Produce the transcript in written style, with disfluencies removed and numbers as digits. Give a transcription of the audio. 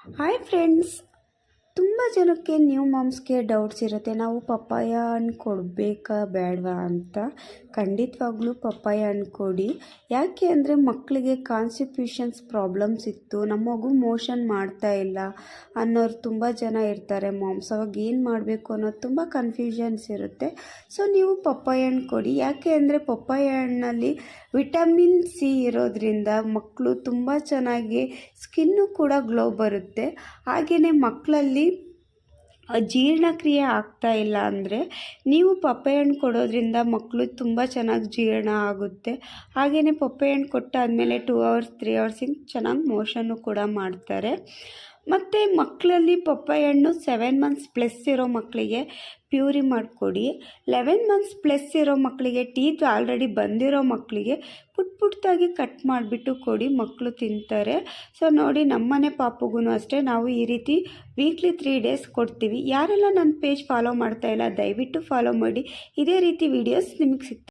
Hi friends, ತುಂಬ ಜನಕ್ಕೆ new ಮಾಮ್ಸ್ಗೆ doubts ಇರುತ್ತೆ. ನಾವು ಪಪ್ಪಾಯ ಹಣ್ಣು ಕೊಡಬೇಕಾ ಬೇಡವಾ ಅಂತ. ಖಂಡಿತವಾಗ್ಲೂ ಪಪ್ಪಾಯ ಹಣ್ಣು ಕೊಡಿ. ಯಾಕೆ ಅಂದರೆ ಮಕ್ಕಳಿಗೆ ಕಾನ್ಸ್ಟಿಪ್ಯೂಷನ್ಸ್ ಪ್ರಾಬ್ಲಮ್ಸ್ ಇತ್ತು, ನಮ್ಮ ಮಗು ಮೋಷನ್ ಮಾಡ್ತಾ ಇಲ್ಲ ಅನ್ನೋರು ತುಂಬ ಜನ ಇರ್ತಾರೆ ಮಾಮ್ಸ್. ಅವಾಗ ಏನು ಮಾಡಬೇಕು ಅನ್ನೋದು ತುಂಬ ಕನ್ಫ್ಯೂಷನ್ಸ್ ಇರುತ್ತೆ. ಸೊ ನೀವು ಪಪ್ಪಾಯ ಹಣ್ಣು ಕೊಡಿ. ಯಾಕೆ ಅಂದರೆ ಪಪ್ಪಾಯ ಹಣ್ಣಲ್ಲಿ ವಿಟಮಿನ್ ಸಿ ಇರೋದ್ರಿಂದ ಮಕ್ಕಳು ತುಂಬ ಚೆನ್ನಾಗಿ ಸ್ಕಿನ್ನು ಕೂಡ ಗ್ಲೋ ಬರುತ್ತೆ. ಹಾಗೆಯೇ ಮಕ್ಕಳಲ್ಲಿ ಜೀರ್ಣಕ್ರಿಯೆ ಆಗ್ತಾ ಇಲ್ಲ ಅಂದರೆ ನೀವು ಪಪ್ಪಾಯ ಹಣ್ಣು ಕೊಡೋದ್ರಿಂದ ಮಕ್ಕಳು ತುಂಬ ಚೆನ್ನಾಗಿ ಜೀರ್ಣ ಆಗುತ್ತೆ. ಹಾಗೆಯೇ ಪಪ್ಪಾಯ ಹಣ್ಣು ಕೊಟ್ಟಾದಮೇಲೆ 2 hours 3 hours ಚೆನ್ನಾಗಿ ಮೋಷನ್ನು ಕೂಡ ಮಾಡ್ತಾರೆ. ಮತ್ತು ಮಕ್ಕಳಲ್ಲಿ ಪಪ್ಪಾಯ ಹಣ್ಣು 7 months ಪ್ಲಸ್ ಇರೋ ಮಕ್ಕಳಿಗೆ ಪ್ಯೂರಿ ಮಾಡಿಕೊಡಿ. 11 months ಪ್ಲಸ್ ಇರೋ ಮಕ್ಕಳಿಗೆ, ಟೀತ್ ಆಲ್ರೆಡಿ ಬಂದಿರೋ ಮಕ್ಕಳಿಗೆ ಪುಟ್ಟಾಗಿ ಕಟ್ ಮಾಡಿಬಿಟ್ಟು ಕೊಡಿ, ಮಕ್ಕಳು ತಿಂತಾರೆ. ಸೊ ನೋಡಿ, ನಮ್ಮನೆ ಪಾಪುಗೂ ಅಷ್ಟೇ ನಾವು ಈ ರೀತಿ ವೀಕ್ಲಿ 3 days ಕೊಡ್ತೀವಿ. ಯಾರೆಲ್ಲ ನನ್ನ ಪೇಜ್ ಫಾಲೋ ಮಾಡ್ತಾ ಇಲ್ಲ ದಯವಿಟ್ಟು ಫಾಲೋ ಮಾಡಿ. ಇದೇ ರೀತಿ ವೀಡಿಯೋಸ್ ನಿಮಗೆ ಸಿಗ್ತವೆ.